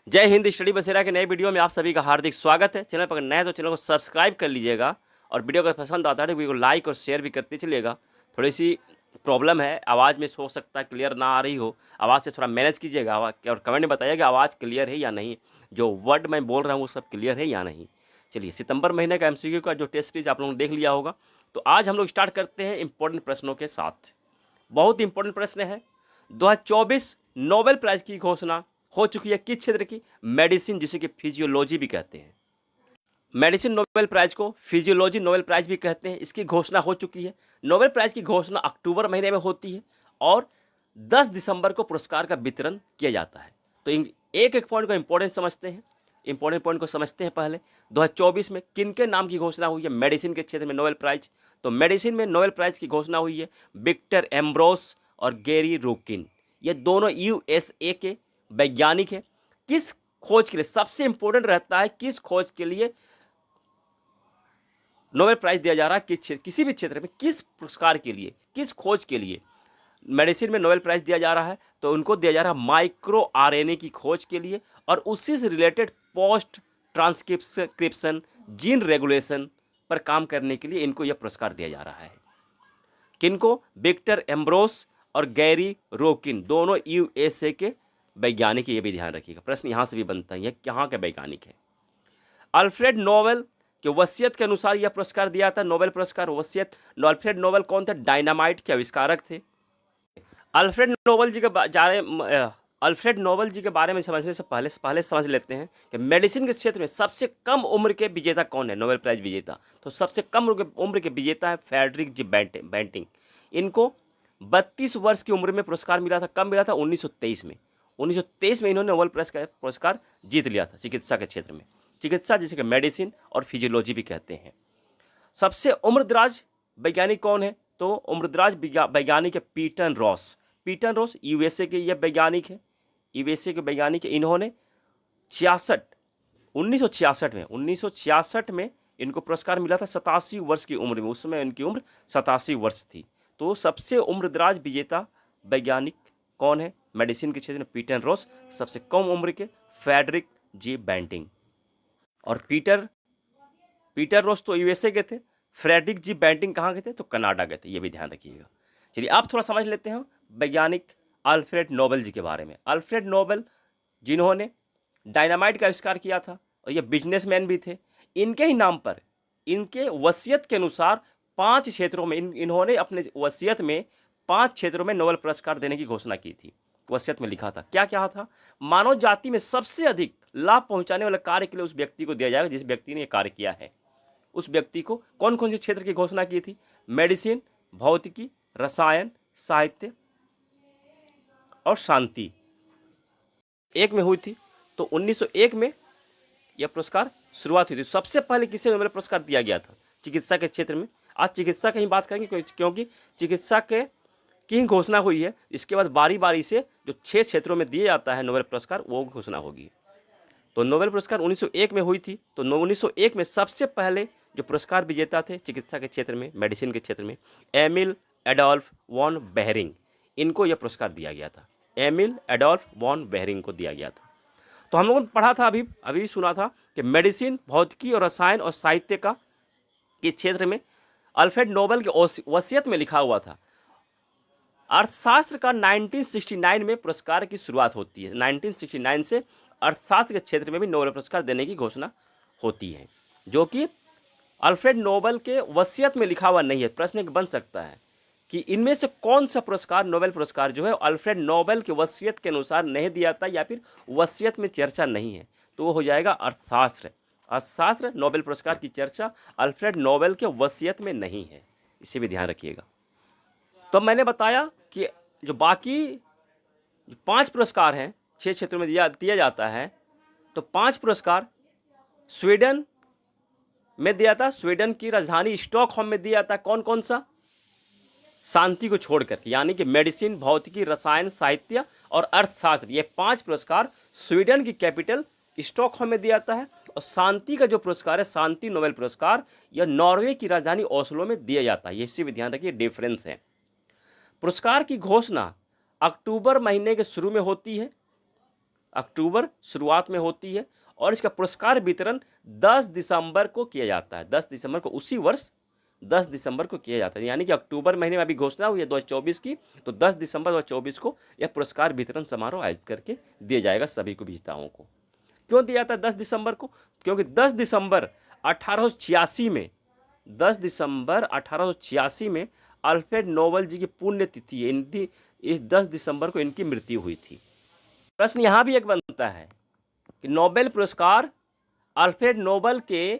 जय हिंद। स्टडी बसेरा के नए वीडियो में आप सभी का हार्दिक स्वागत है। चैनल पर नए हैं तो चैनल को सब्सक्राइब कर लीजिएगा और वीडियो अगर पसंद आता है तो वीडियो को लाइक और शेयर भी करते चलिएगा। थोड़ी सी प्रॉब्लम है, आवाज़ में हो सकता है क्लियर ना आ रही हो, आवाज़ से थोड़ा मैनेज कीजिएगा और कमेंट में बताइएगा कि आवाज़ क्लियर है या नहीं, जो वर्ड मैं बोल रहा हूँ वो सब क्लियर है या नहीं। चलिए, सितंबर महीने का MCQ का जो टेस्ट सीरीज आप लोगों ने देख लिया होगा, तो आज हम लोग स्टार्ट करते हैं इंपॉर्टेंट प्रश्नों के साथ। बहुत इंपॉर्टेंट प्रश्न है। 2024 नोबेल प्राइज की घोषणा हो चुकी है किस क्षेत्र की? मेडिसिन, जिसे कि फिजियोलॉजी भी कहते हैं। मेडिसिन नोबेल प्राइज को फिजियोलॉजी नोबेल प्राइज भी कहते हैं। इसकी घोषणा हो चुकी है। नोबेल प्राइज की घोषणा अक्टूबर महीने में होती है और 10 दिसंबर को पुरस्कार का वितरण किया जाता है। तो एक एक पॉइंट को इंपॉर्टेंट समझते हैं, इंपॉर्टेंट पॉइंट को समझते हैं पहले। 2024 में किन के नाम की घोषणा हुई है मेडिसिन के क्षेत्र में नोबेल प्राइज? तो मेडिसिन में नोबेल प्राइज की घोषणा हुई है विक्टर एम्ब्रोस और गैरी रोकिन। ये दोनों USA के वैज्ञानिक हैं। किस खोज के लिए सबसे इंपॉर्टेंट रहता है, किस खोज के लिए नोबेल प्राइज दिया जा रहा है, किसी भी क्षेत्र में किस पुरस्कार के लिए, किस खोज के लिए मेडिसिन में नोबेल प्राइज दिया जा रहा है? तो उनको दिया जा रहा है माइक्रो RNA की खोज के लिए और उसी से related post transcription gene regulation पर काम करने के लिए इनको यह पुरस्कार दिया जा रहा है। किनको? विक्टर एम्ब्रोस और गैरी रोकिन, दोनों USA के वैज्ञानिक। ये भी ध्यान रखिएगा, प्रश्न यहाँ से भी बनता है, ये कहाँ के वैज्ञानिक है? अल्फ्रेड नोबेल के वसीयत के अनुसार यह पुरस्कार दिया था, नोबेल पुरस्कार वसीयत। अल्फ्रेड नोबेल कौन थे? डायनामाइट के आविष्कारक थे। अल्फ्रेड नोबेल जी के बारे में समझने से पहले समझ लेते हैं कि मेडिसिन के क्षेत्र में सबसे कम उम्र के विजेता कौन है, नोबेल प्राइज विजेता। तो सबसे कम उम्र के विजेता है फ्रेडरिक जी बैंटिंग। इनको 32 वर्ष की उम्र में पुरस्कार मिला था। कब मिला था? 1923 में। 1923 में इन्होंने नोबेल पुरस्कार जीत लिया था चिकित्सा के क्षेत्र में। चिकित्सा जिसे कि मेडिसिन और फिजियोलॉजी भी कहते हैं। सबसे उम्रदराज वैज्ञानिक कौन है? तो उम्रदराज वैज्ञानिक है Peter Ross. Peter Ross USA के ये वैज्ञानिक है, USA के वैज्ञानिक है। इन्होंने 1966 में इनको पुरस्कार मिला था 87 वर्ष की उम्र में। उस समय इनकी उम्र 87 वर्ष थी। तो सबसे उम्रदराज विजेता वैज्ञानिक कौन है मेडिसिन के क्षेत्र में? Peter Ross. सबसे कम उम्र के फ्रेडरिक जी बैंटिंग। और पीटर रॉस तो USA के थे, फ्रेडरिक जी बैंटिंग कहाँ गए थे? तो कनाडा गए थे। ये भी ध्यान रखिएगा। चलिए, आप थोड़ा समझ लेते हैं वैज्ञानिक अल्फ्रेड नोबेल जी के बारे में। अल्फ्रेड नोबेल जिन्होंने डायनामाइट का आविष्कार किया था और ये बिजनेसमैन भी थे। इनके ही नाम पर, इनके वसीयत के अनुसार 5 क्षेत्रों में इन्होंने अपने वसीयत में 5 क्षेत्रों में नोबेल पुरस्कार देने की घोषणा की थी। वसीयत में लिखा था, क्या क्या था? मानव जाति में सबसे अधिक लाभ पहुंचाने वाले कार्य के लिए उस व्यक्ति को दिया जाएगा जिस व्यक्ति ने यह कार्य किया है। उस व्यक्ति को कौन कौन से क्षेत्र की घोषणा की थी? मेडिसिन, भौतिकी, रसायन, साहित्य और शांति एक में हुई थी। तो 1901 में यह पुरस्कार शुरुआत हुई थी। सबसे पहले किसे नोबेल पुरस्कार दिया गया था चिकित्सा के क्षेत्र में? आज चिकित्सा की ही बात करेंगे क्योंकि चिकित्सा के की ही घोषणा हुई है। इसके बाद बारी बारी से जो 6 क्षेत्रों में दिया जाता है नोबेल पुरस्कार, वो घोषणा होगी। तो नोबेल पुरस्कार 1901 में हुई थी। तो 1901 में सबसे पहले जो पुरस्कार विजेता थे चिकित्सा के क्षेत्र में, मेडिसिन के क्षेत्र में, एमिल एडोल्फ वॉन बेहरिंग, इनको यह पुरस्कार दिया गया था। एमिल एडोल्फ वॉन बेहरिंग को दिया गया था। तो हम लोगों ने पढ़ा था, अभी सुना था कि मेडिसिन, भौतिकी और रसायन और साहित्य का के क्षेत्र में अल्फ्रेड नोबेल के वसीयत में लिखा हुआ था। अर्थशास्त्र का 1969 में पुरस्कार की शुरुआत होती है। 1969 से अर्थशास्त्र के क्षेत्र में भी नोबेल पुरस्कार देने की घोषणा होती है, जो कि अल्फ्रेड नोबेल के वसीयत में लिखा हुआ नहीं है। प्रश्न बन सकता है कि इनमें से कौन सा पुरस्कार, नोबेल पुरस्कार जो है अल्फ्रेड नोबेल के वसीयत के अनुसार नहीं दिया था या फिर वसीयत में चर्चा नहीं है? तो वो हो जाएगा अर्थशास्त्र। अर्थशास्त्र नोबेल पुरस्कार की चर्चा अल्फ्रेड नोबेल के वसीयत में नहीं है, इसे भी ध्यान रखिएगा। तो मैंने बताया कि जो बाकी जो 5 पुरस्कार हैं 6 क्षेत्रों में दिया जाता है, तो 5 पुरस्कार स्वीडन में दिया था, स्वीडन की राजधानी स्टॉकहोम में दिया था। कौन कौन सा? शांति को छोड़कर, यानी कि मेडिसिन, भौतिकी, रसायन, साहित्य और अर्थशास्त्र, ये 5 पुरस्कार स्वीडन की कैपिटल स्टॉकहोम में दिया जाता है। और शांति का जो पुरस्कार है, शांति नोबेल पुरस्कार, यह नॉर्वे की राजधानी ओस्लो में दिया जाता है। ये इसी भी ध्यान रखिए, डिफरेंस है। पुरस्कार की घोषणा अक्टूबर महीने के शुरू में होती है अक्टूबर शुरुआत में होती है और इसका पुरस्कार वितरण 10 दिसंबर को किया जाता है। 10 दिसंबर को, उसी वर्ष 10 दिसंबर को किया जाता है, यानी कि अक्टूबर महीने में अभी घोषणा हुई है 2024 की, तो 10 दिसंबर 2024 को यह पुरस्कार वितरण समारोह आयोजित करके दिया जाएगा सभी को, विजेताओं को। क्यों दिया जाता है 10 दिसंबर को? क्योंकि 10 दिसंबर 1886 में 10 दिसंबर 1886 में अल्फ्रेड नोबेल जी की पुण्यतिथि है। इनकी इस 10 दिसंबर को इनकी मृत्यु हुई थी। प्रश्न यहाँ भी एक बनता है कि नोबेल पुरस्कार अल्फ्रेड नोबेल के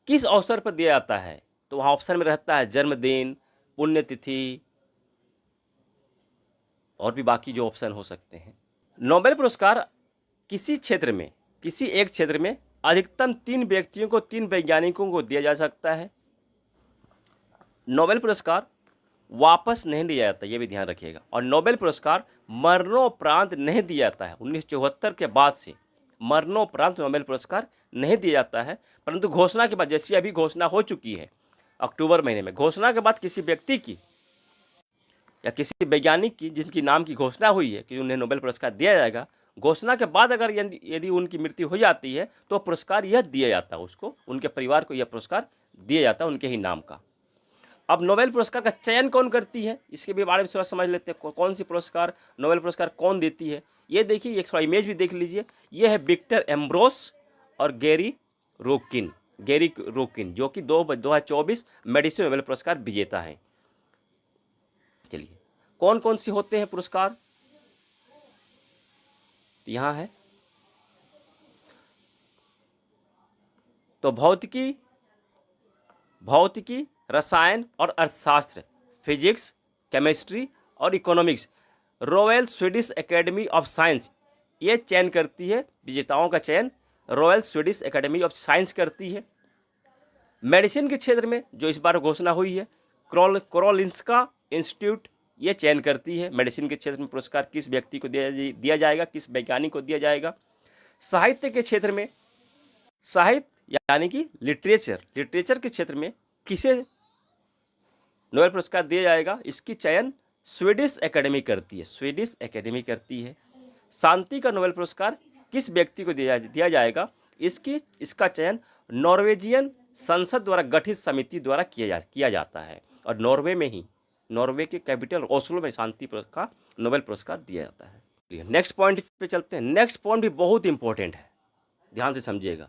किस अवसर पर दिया जाता है? तो वहाँ ऑप्शन में रहता है जन्मदिन, पुण्यतिथि और भी बाकी जो ऑप्शन हो सकते हैं। नोबेल पुरस्कार किसी क्षेत्र में, किसी एक क्षेत्र में अधिकतम 3 व्यक्तियों को, 3 वैज्ञानिकों को दिया जा सकता है। नोबेल पुरस्कार वापस नहीं दिया जाता, ये भी ध्यान रखिएगा। और नोबेल पुरस्कार मरणोपरांत नहीं दिया जाता है। 1974 के बाद से मरणोपरांत नोबेल पुरस्कार नहीं दिया जाता है, परंतु घोषणा के बाद, जैसी अभी घोषणा हो चुकी है अक्टूबर महीने में, घोषणा के बाद किसी व्यक्ति की या किसी वैज्ञानिक की जिनकी नाम की घोषणा हुई है कि उन्हें नोबेल पुरस्कार दिया जाएगा, घोषणा के बाद अगर यदि उनकी मृत्यु हो जाती है तो पुरस्कार यह दिया जाता है उसको, उनके परिवार को यह पुरस्कार दिया जाता है उनके ही नाम का। अब नोबेल पुरस्कार का चयन कौन करती है, इसके भी बारे में थोड़ा समझ लेते हैं। कौन सी पुरस्कार, नोबेल पुरस्कार कौन देती है? ये देखिए, एक थोड़ा इमेज भी देख लीजिए। ये है विक्टर एम्ब्रोस और गैरी रोकिन, जो कि 2024 मेडिसिन नोबेल पुरस्कार विजेता हैं। चलिए, कौन कौन से होते हैं पुरस्कार? यहाँ है तो भौतिकी, रसायन और अर्थशास्त्र, फिजिक्स, केमिस्ट्री और economics, royal Swedish academy of science ये चयन करती है। विजेताओं का चयन royal Swedish academy of science करती है। मेडिसिन के क्षेत्र में जो इस बार घोषणा हुई है, कोरोलिंस्का इंस्टीट्यूट ये चयन करती है मेडिसिन के क्षेत्र में पुरस्कार किस व्यक्ति को दिया जाएगा, किस वैज्ञानिक को दिया जाएगा। साहित्य के क्षेत्र में, साहित्य यानी कि लिटरेचर के क्षेत्र में किसे नोबेल पुरस्कार दिया जाएगा, इसकी चयन स्वीडिश एकेडमी करती है। शांति का नोबेल पुरस्कार किस व्यक्ति को दिया जाएगा, इसका चयन नॉर्वेजियन संसद द्वारा गठित समिति द्वारा किया जाता है। और नॉर्वे के कैपिटल ओस्लो में शांति का नोबेल पुरस्कार दिया जाता है। नेक्स्ट पॉइंट पे चलते हैं। नेक्स्ट पॉइंट भी बहुत इंपॉर्टेंट है, ध्यान से समझिएगा।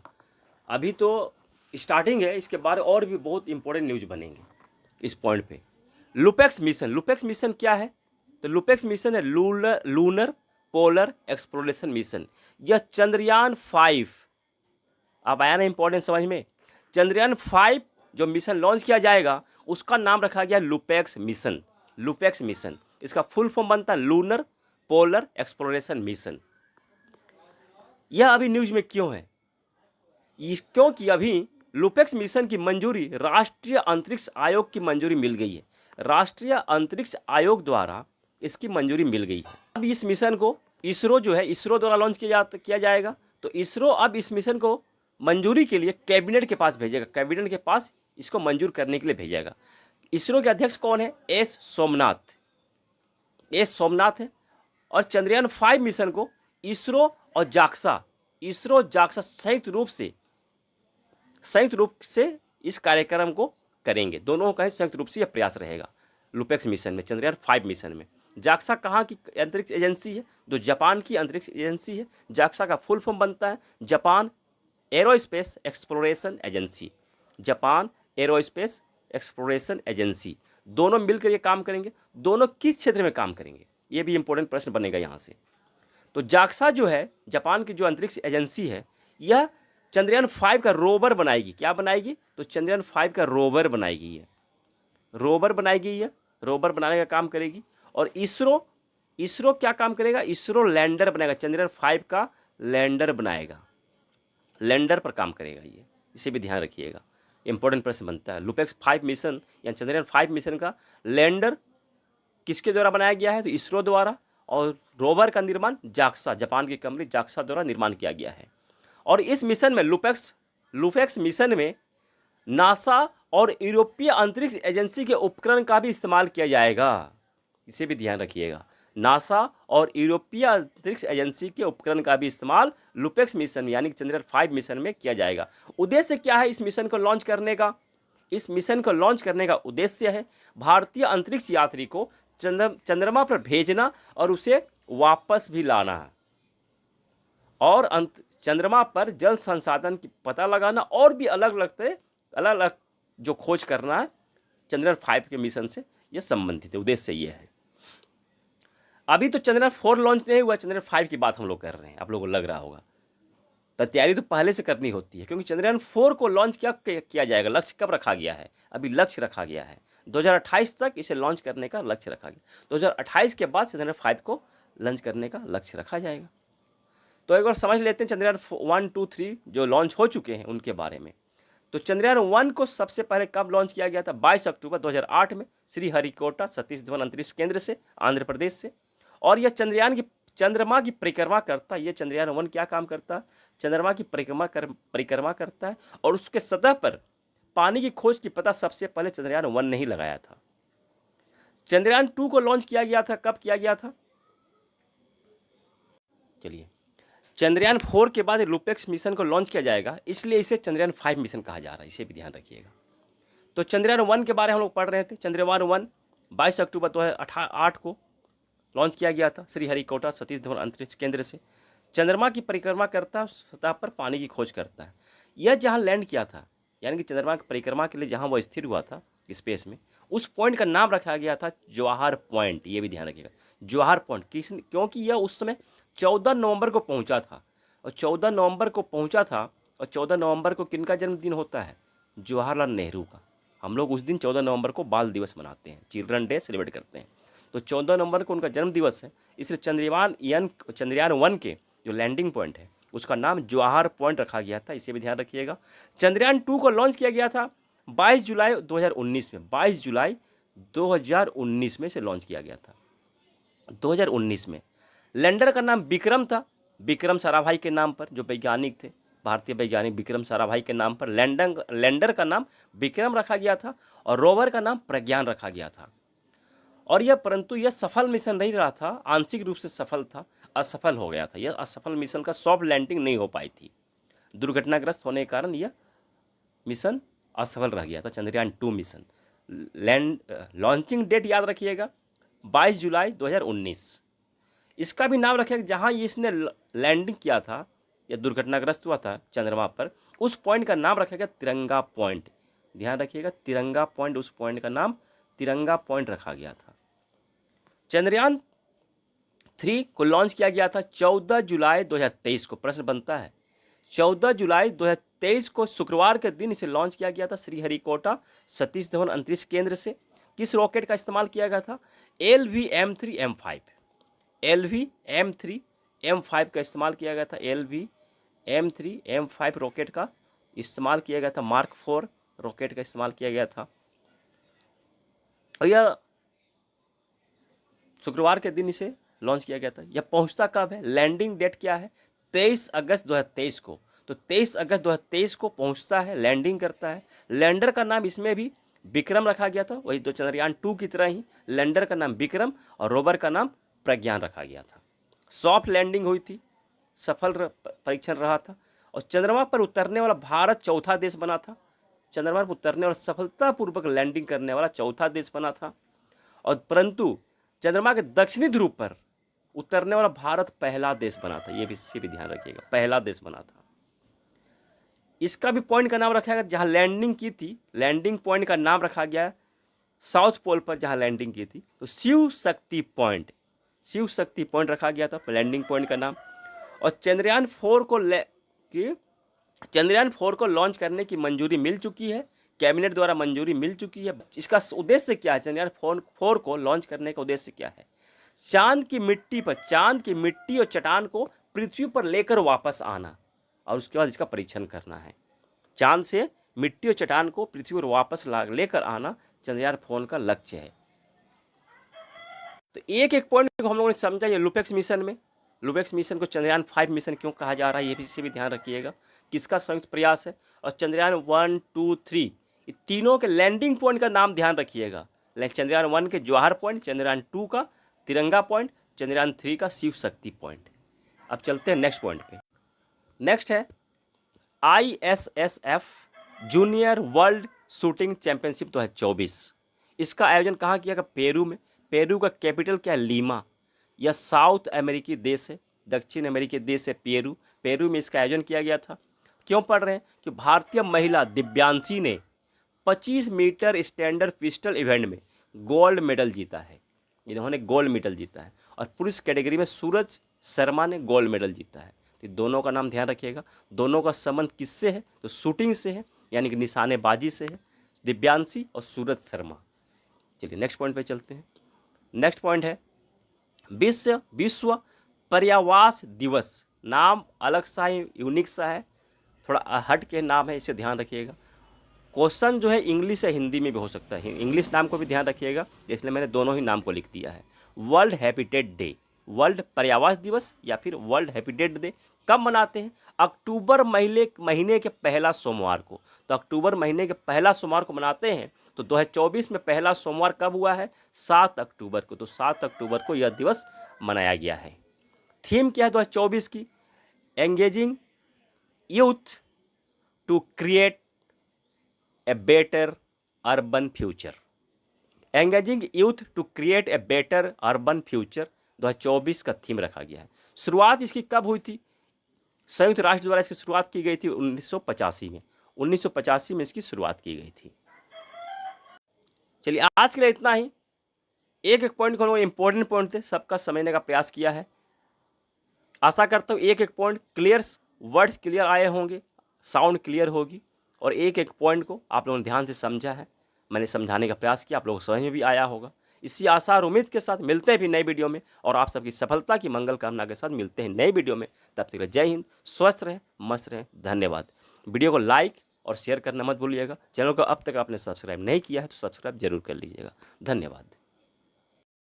अभी तो स्टार्टिंग है, इसके बारे और भी बहुत इंपॉर्टेंट न्यूज बनेंगे इस पॉइंट पे। लुपेक्स मिशन क्या है? तो लुपेक्स मिशन है लूनर पोलर एक्सप्लोरेशन मिशन। यह चंद्रयान 5, अब आया ना इंपॉर्टेंट समझ में। चंद्रयान 5 जो मिशन लॉन्च किया जाएगा उसका नाम रखा गया लुपेक्स मिशन। इसका फुल फॉर्म बनता है लूनर पोलर एक्सप्लोरेशन मिशन। यह अभी न्यूज में क्यों है? क्योंकि अभी लुपेक्स मिशन की मंजूरी राष्ट्रीय अंतरिक्ष आयोग की मंजूरी मिल गई है। राष्ट्रीय अंतरिक्ष आयोग द्वारा इसकी मंजूरी मिल गई है। अब इस मिशन को इसरो द्वारा लॉन्च किया जाएगा। तो इसरो अब इस मिशन को मंजूरी के लिए कैबिनेट के पास भेजेगा, कैबिनेट के पास इसको मंजूर करने के लिए भेजेगा। इसरो के अध्यक्ष कौन है? एस सोमनाथ है। और चंद्रयान 5 मिशन को इसरो और जाक्सा संयुक्त रूप से इस कार्यक्रम को करेंगे। दोनों का संयुक्त रूप से यह प्रयास रहेगा लुपेक्स मिशन में, चंद्रयान 5 मिशन में। जाक्सा कहाँ की अंतरिक्ष एजेंसी है? जो जापान की अंतरिक्ष एजेंसी है। जाक्सा का फुल फॉर्म बनता है जापान एरोस्पेस एक्सप्लोरेशन एजेंसी। दोनों मिलकर ये काम करेंगे। दोनों किस क्षेत्र में काम करेंगे, ये भी इंपॉर्टेंट प्रश्न बनेगा यहाँ से। तो जाक्सा जो है, जापान की जो अंतरिक्ष एजेंसी है, यह चंद्रयान 5 का रोवर बनाएगी। क्या बनाएगी? तो चंद्रयान 5 का रोवर बनाएगी। रोवर बनाने का काम करेगी। और इसरो क्या काम करेगा? इसरो लैंडर बनाएगा, चंद्रयान 5 का लैंडर बनाएगा, लैंडर पर काम करेगा ये, इसे भी ध्यान रखिएगा। इंपॉर्टेंट प्रश्न बनता है। लुपेक्स 5 मिशन या चंद्रयान 5 मिशन का लैंडर किसके द्वारा बनाया गया है? तो इसरो द्वारा। और रोवर का निर्माण जापान की कंपनी जाक्सा द्वारा निर्माण किया गया है। और इस मिशन में लुपेक्स मिशन में नासा और यूरोपीय अंतरिक्ष एजेंसी के उपकरण का भी इस्तेमाल किया जाएगा, इसे भी ध्यान रखिएगा। नासा और यूरोपीय अंतरिक्ष एजेंसी के उपकरण का भी इस्तेमाल लुपेक्स मिशन यानी कि चंद्रयान 5 मिशन में किया जाएगा। उद्देश्य क्या है इस मिशन को लॉन्च करने का? इस मिशन को लॉन्च करने का उद्देश्य है भारतीय अंतरिक्ष यात्री को चंद्रमा पर भेजना और उसे वापस भी लाना है, और चंद्रमा पर जल संसाधन की पता लगाना और भी अलग अलग जो खोज करना है चंद्रयान 5 के मिशन से यह संबंधित है। उद्देश्य ये है। अभी तो चंद्रयान 4 लॉन्च नहीं हुआ, चंद्रयान 5 की बात हम लोग कर रहे हैं। आप लोगों को लग रहा होगा तो तैयारी तो पहले से करनी होती है, क्योंकि चंद्रयान 4 को लॉन्च किया जाएगा। लक्ष्य कब रखा गया है? अभी लक्ष्य रखा गया है 2028 तक इसे लॉन्च करने का लक्ष्य रखा गया। 2028 के बाद चंद्रयान 5 को लॉन्च करने का लक्ष्य रखा जाएगा। तो एक बार समझ लेते हैं चंद्रयान 1, 2, 3 जो लॉन्च हो चुके हैं उनके बारे में। तो चंद्रयान 1 को सबसे पहले कब लॉन्च किया गया था? 22 अक्टूबर 2008 में श्रीहरिकोटा सतीश धवन अंतरिक्ष केंद्र से, आंध्र प्रदेश से। और यह चंद्रमा की परिक्रमा करता है। ये चंद्रयान 1 क्या काम करता है? चंद्रमा की परिक्रमा करता है, और उसके सतह पर पानी की खोज की पता सबसे पहले चंद्रयान 1 ने ही लगाया था। चंद्रयान 2 को लॉन्च किया गया था, कब किया गया था? चलिए, चंद्रयान 4 के बाद लुपेक्स मिशन को लॉन्च किया जाएगा, इसलिए इसे चंद्रयान 5 मिशन कहा जा रहा है, इसे भी ध्यान रखिएगा। तो चंद्रयान 1 के बारे में हम लोग पढ़ रहे थे। चंद्रयान 1 22 अक्टूबर 2008 को लॉन्च किया गया था श्रीहरिकोटा सतीश धवन अंतरिक्ष केंद्र से। चंद्रमा की परिक्रमा करता है, सतह पर पानी की खोज करता है। यह जहाँ लैंड किया था, यानी कि चंद्रमा की परिक्रमा के लिए जहाँ वो स्थिर हुआ था स्पेस में, उस पॉइंट का नाम रखा गया था जवाहर पॉइंट। ये भी ध्यान रखिएगा, जवाहर पॉइंट। क्योंकि यह उस समय 14 नवंबर को पहुंचा था, और 14 नवंबर को पहुंचा था, और 14 नवंबर को किनका जन्मदिन होता है? जवाहरलाल नेहरू का। हम लोग उस दिन 14 नवंबर को बाल दिवस मनाते हैं, चिल्ड्रन डे सेलिब्रेट करते हैं। तो 14 नवंबर को उनका जन्म दिवस है, इसलिए चंद्रयान 1 के जो लैंडिंग पॉइंट है उसका नाम जवाहर पॉइंट रखा गया था, इसे भी ध्यान रखिएगा। चंद्रयान 2 को लॉन्च किया गया था 22 जुलाई 2019 में। 22 जुलाई 2019 में से लॉन्च किया गया था, 2019 में। लैंडर का नाम विक्रम था, विक्रम साराभाई के नाम पर, जो वैज्ञानिक थे, भारतीय वैज्ञानिक विक्रम साराभाई के नाम पर लैंडर का नाम विक्रम रखा गया था, और रोवर का नाम प्रज्ञान रखा गया था। और परंतु यह सफल मिशन नहीं रहा था, आंशिक रूप से सफल था, असफल हो गया था। यह असफल मिशन का सॉफ्ट लैंडिंग नहीं हो पाई थी, दुर्घटनाग्रस्त होने के कारण यह मिशन असफल रह गया था। चंद्रयान 2 मिशन लॉन्चिंग डेट याद रखिएगा 22 जुलाई 2019। इसका भी नाम रखिएगा जहाँ इसने लैंडिंग किया था या दुर्घटनाग्रस्त हुआ था चंद्रमा पर, उस पॉइंट का नाम रखा गया तिरंगा पॉइंट। ध्यान रखिएगा, तिरंगा पॉइंट, उस पॉइंट का नाम तिरंगा पॉइंट रखा गया था। चंद्रयान 3 को लॉन्च किया गया था 14 जुलाई 2023 को। प्रश्न बनता है 14 जुलाई 2023 को शुक्रवार के दिन इसे लॉन्च किया गया था श्रीहरिकोटा सतीश धवन अंतरिक्ष केंद्र से। किस रॉकेट का इस्तेमाल किया गया था? LVM-3M5। LVM-3M5 का इस्तेमाल किया गया था। LVM-3M5 रॉकेट का इस्तेमाल किया गया था, मार्क 4 रॉकेट का इस्तेमाल किया गया था। और यह शुक्रवार के दिन इसे लॉन्च किया गया था। यह पहुंचता कब है? लैंडिंग डेट क्या है? 23 अगस्त 2023 को। तो 23 अगस्त 2023 को पहुंचता है, लैंडिंग करता है। लैंडर का नाम इसमें भी विक्रम रखा गया था, वही दो चंद्रयान 2 की तरह ही लैंडर का नाम विक्रम और रोवर का नाम प्रज्ञान रखा गया था। सॉफ्ट लैंडिंग हुई थी, सफल परीक्षण रहा था, और चंद्रमा पर उतरने वाला भारत चौथा देश बना था। चंद्रमा पर उतरने वाला सफलतापूर्वक लैंडिंग करने वाला चौथा देश बना था। और परंतु चंद्रमा के दक्षिणी ध्रुव पर उतरने वाला भारत पहला देश बना था। ये भी ध्यान रखिएगा, पहला देश बना था। इसका भी पॉइंट का नाम रखा गया जहां लैंडिंग की थी, लैंडिंग पॉइंट का नाम रखा गया साउथ पोल पर जहां लैंडिंग की थी, तो शिव शक्ति पॉइंट रखा गया था लैंडिंग पॉइंट का नाम। और चंद्रयान 4 को लॉन्च करने की मंजूरी मिल चुकी है, कैबिनेट द्वारा मंजूरी मिल चुकी है। इसका उद्देश्य क्या है? चंद्रयान 4 को लॉन्च करने का उद्देश्य क्या है? चांद की मिट्टी और चट्टान को पृथ्वी पर लेकर वापस आना, और उसके बाद इसका परीक्षण करना है। चांद से मिट्टी और चट्टान को पृथ्वी पर वापस लेकर आना चंद्रयान 4 का लक्ष्य है। तो एक एक पॉइंट को हम लोगों ने समझा। ये लुपेक्स मिशन को चंद्रयान 5 मिशन क्यों कहा जा रहा है, ये भी इसे भी ध्यान रखिएगा। किसका संयुक्त प्रयास है? और चंद्रयान 1, 2, 3 ये तीनों के लैंडिंग पॉइंट का नाम ध्यान रखिएगा। चंद्रयान 1 के जवाहर पॉइंट, चंद्रयान 2 का तिरंगा पॉइंट, चंद्रयान 3 का शिव शक्ति पॉइंट। अब चलते हैं नेक्स्ट पॉइंट पे। नेक्स्ट है ISSF junior world shooting championship 2024। इसका आयोजन कहाँ किया गया? पेरू में। पेरू का कैपिटल क्या है? लीमा। यह साउथ अमेरिकी देश है, दक्षिण अमेरिकी देश है पेरू। पेरू में इसका आयोजन किया गया था। क्यों पढ़ रहे हैं? कि भारतीय महिला दिव्यांशी ने 25 मीटर स्टैंडर्ड पिस्टल इवेंट में गोल्ड मेडल जीता है। इन्होंने गोल्ड मेडल जीता है। और पुरुष कैटेगरी में सूरज शर्मा ने गोल्ड मेडल जीता है। तो दोनों का नाम ध्यान रखिएगा। दोनों का संबंध किससे है? तो शूटिंग से है, यानी कि निशानेबाजी से है, दिव्यांशी और सूरज शर्मा। चलिए नेक्स्ट पॉइंट पे चलते हैं। नेक्स्ट पॉइंट है विश्व पर्यावरण दिवस। नाम अलग सा है, यूनिक सा है, थोड़ा हट के नाम है, इसे ध्यान रखिएगा। क्वेश्चन जो है इंग्लिश या हिंदी में भी हो सकता है, इंग्लिश नाम को भी ध्यान रखिएगा, इसलिए मैंने दोनों ही नाम को लिख दिया है। वर्ल्ड हैबिटेट डे, वर्ल्ड पर्यावरण दिवस या फिर वर्ल्ड हैबिटेट डे कब मनाते हैं? अक्टूबर महीने के पहला सोमवार को। तो अक्टूबर महीने के पहला सोमवार को मनाते हैं। तो 2024 में पहला सोमवार कब हुआ है? 7 अक्टूबर को। तो 7 अक्टूबर को यह दिवस मनाया गया है। थीम क्या है 2024 की? Engaging youth to create a better urban future. Engaging youth to create a better urban future 2024 का थीम रखा गया है। शुरुआत इसकी कब हुई थी? संयुक्त राष्ट्र द्वारा इसकी शुरुआत की गई थी 1985 में। 1985 में इसकी शुरुआत की गई थी। चलिए आज के लिए इतना ही। एक एक पॉइंट को इंपॉर्टेंट पॉइंट थे, सबका समझने का प्रयास किया है। आशा करता हूँ एक एक पॉइंट क्लियर, वर्ड्स क्लियर आए होंगे, साउंड क्लियर होगी, और एक एक पॉइंट को आप लोगों ने ध्यान से समझा है। मैंने समझाने का प्रयास किया, आप लोगों को समझ में भी आया होगा। इसी आशा और उम्मीद के साथ मिलते हैं भी नई वीडियो में, और आप सबकी सफलता की मंगल कामना के साथ मिलते हैं नई वीडियो में। तब तक जय हिंद, स्वस्थ रहें, मस्त रहें, धन्यवाद। वीडियो को लाइक और शेयर करना मत भूलिएगा। चैनल को अब तक आपने सब्सक्राइब नहीं किया है तो सब्सक्राइब जरूर कर लीजिएगा। धन्यवाद।